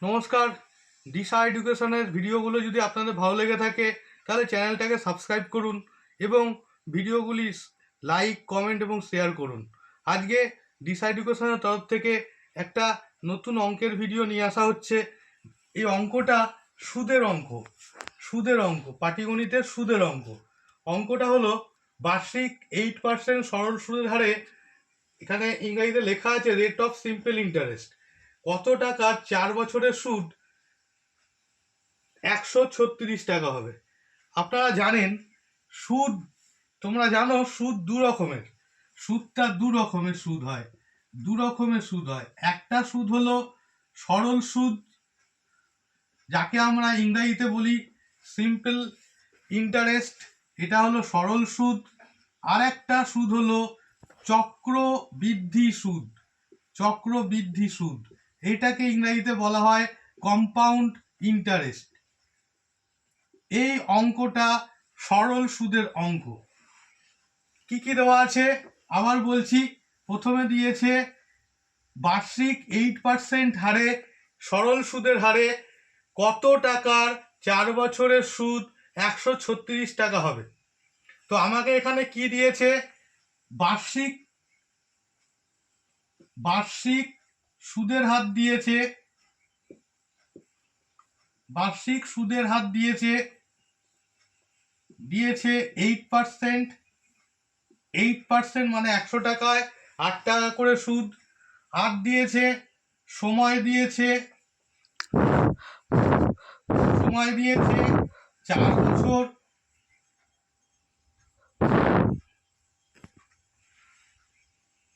নমস্কার। দিশা এডুকেশনের ভিডিওগুলো যদি আপনাদের ভালো লেগে থাকে তাহলে চ্যানেলটাকে সাবস্ক্রাইব করুন এবং ভিডিওগুলি লাইক, কমেন্ট এবং শেয়ার করুন। আজকে দিশা এডুকেশনের তরফ থেকে একটা নতুন অঙ্কের ভিডিও নিয়ে আসা হচ্ছে। এই অঙ্কটা সুদের অঙ্ক, পাটিগণিতের সুদের অঙ্ক। অঙ্কটা হলো বার্ষিক 8% সরল সুদের হারে, এখানে ইংরেজিতে লেখা আছে রেট অফ সিম্পল ইন্টারেস্ট। কত টাকা 4 বছরের সুদ 136 টাকা হবে। আপনারা জানেন সুদ, তোমরা জানো সুদ দু রকমের। সুদ হয়, একটা সুদ হলো সরল সুদ, যাকে আমরা ইংরেজিতে বলি সিম্পল ইন্টারেস্ট, এটা হলো সরল সুদ। আর একটা সুদ হলো চক্রবৃদ্ধি সুদ, এটাকে ইংরেজিতে বলা হয় কম্পাউন্ড ইন্টারেস্ট। এই অঙ্কটা সরল সুদের অঙ্ক। কি কি দেওয়া আছে আবার বলছি। প্রথমে দিয়েছে বার্ষিক 8% হারে সরল সুদের হারে কত টাকার 4 বছরের সুদ 136 টাকা হবে। তো আমাকে এখানে কি দিয়েছে, বার্ষিক সুদের হার দিয়েছে, দিয়েছে 8%। 8% মানে 100 টাকায় 8 টাকা করে সুদ। আর দিয়েছে সময় দিয়েছে 4 বছর।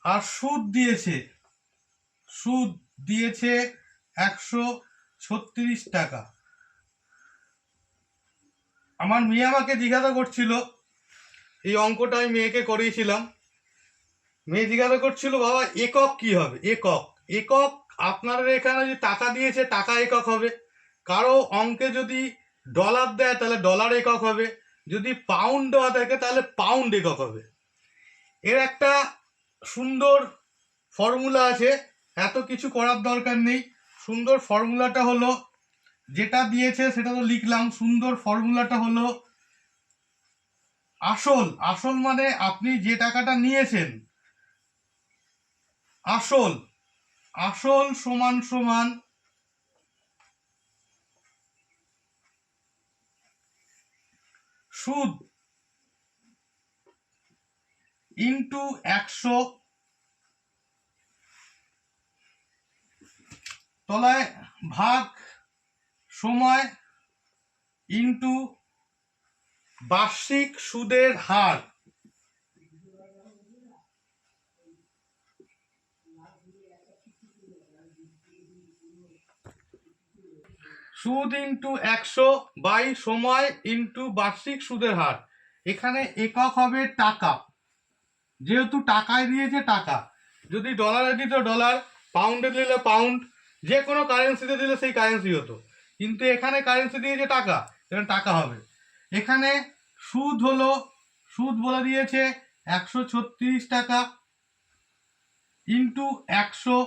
আর সুদ দিয়েছে 136 টাকা। আমার মেয়ে আমাকে জিজ্ঞাসা করছিল, এই অঙ্কটা আমি মেয়েকে করিয়েছিলাম। মেয়ে জিজ্ঞাসা করছিল, বাবা একক কি হবে? একক আপনাদের এখানে যে টাকা দিয়েছে টাকা একক হবে, কারো অঙ্কে যদি ডলার দেয় তাহলে ডলার একক হবে, যদি পাউন্ড দেওয়া থাকে তাহলে পাউন্ড একক হবে। এর একটা সুন্দর ফর্মুলা আছে, এত কিছু করার দরকার নেই। সুন্দর ফর্মুলাটা হলো, যেটা দিয়েছে সেটা তো লিখলাম। সুন্দর ফর্মুলাটা হলো আসল মানে আপনি যে টাকাটা নিয়েছেন, আসল সমান সুদ ইন্টু 100, তলায় ভাগ সময় ইন্টু বার্ষিক সুদের হার। সুদ ইন্টু 100 বাই সময় ইন্টু বার্ষিক সুদের হার। এখানে একক হবে টাকা, যেহেতু টাকায় দিয়েছে টাকা। যদি ডলারে দিত ডলার, পাউন্ডে দিলে পাউন্ড, যে কোনো কারেন্সিতে দিলে সেই কারেন্সি হতো। কিন্তু এখানে কারেন্সি দিয়েছে টাকা, এখানে টাকা হবে। এখানে সুদ বলে দিয়েছে 136 টাকা ইন্টু 100,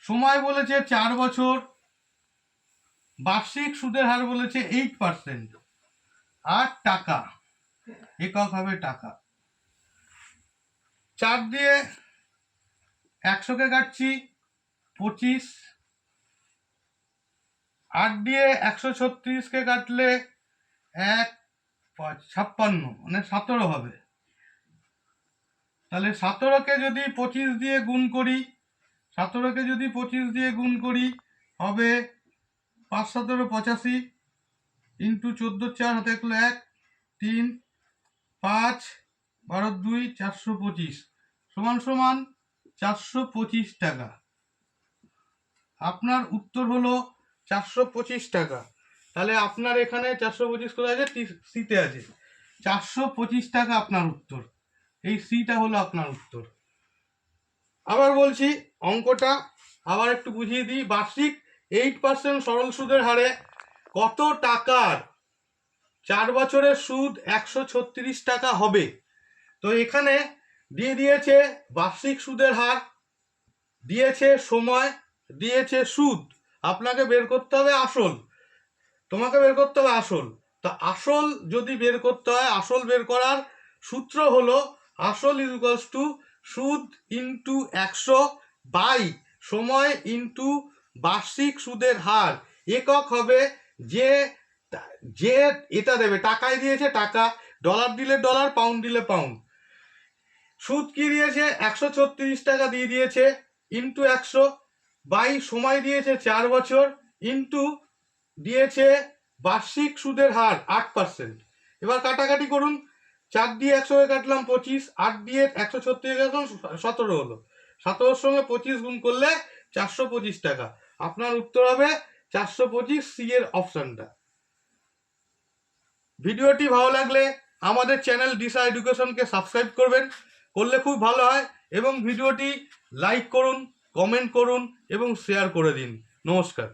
সময় বলেছে 4 বছর, বার্ষিক সুদের হার বলেছে 8%, আর টাকা একক হবে টাকা। 4 দিয়ে 100কে কাটছি 25, 8 দিয়ে 136কে কাটলে 1 5 56 মানে 17 হবে। তাহলে 17কে যদি 25 দিয়ে গুণ করি হবে 5 17 85 ইন্টু 14 4 হাতে 1 3 5 12 2 425 সমান 425 টাকা। আপনার উত্তর হলো 425 টাকা। তাহলে আপনার এখানে 425 কোথায় আছে? সিতে আছে। 425 টাকা আপনার উত্তর। এই সিটা হলো আপনার উত্তর। আবার বলছি, অঙ্কটা আবার একটু বুঝিয়ে দিই। বার্ষিক 8% সরল সুদের হারে কত টাকার 4 বছরের সুদ 136 টাকা হবে। তো এখানে দিয়েছে বার্ষিক সুদের হার, দিয়েছে সময়, দিয়েছে সুদ, আপনাকে বের করতে হবে আসল, তোমাকে বের করতে হবে আসল। তা আসল যদি বের করতে হয়, আসল বের করার সূত্র হলো আসল ইকুয়ালস টু সুদ ইন্টু 100 বাই সময় ইন্টু বার্ষিক সুদের হার। একক হবে যে যে এটা দেবে, টাকায় দিয়েছে টাকা, ডলার দিলে ডলার, পাউন্ড দিলে পাউন্ড। সুদ কি দিয়েছে 136 টাকা দিয়ে দিয়েছে, ইন্টু 100 বাই সময় দিয়েছে 4 বছর, ইন্টু দিয়েছে বার্ষিক সুদের হার 8%। এবার কাটাকাটি করুন, 4 দিয়ে 100 কাটলাম 25, 8 দিয়ে 136 কাটলাম 17 হলো, 17 সঙ্গে 25 গুণ করলে 425 টাকা। আপনার উত্তর হবে 425, সি এর অপশনটা। ভিডিওটি ভালো লাগলে আমাদের চ্যানেল দিশা এডুকেশনকে সাবস্ক্রাইব করবেন, করলে খুব ভালো হয়, এবং ভিডিওটি লাইক করুন, কমেন্ট করুন এবং শেয়ার করে দিন। নমস্কার।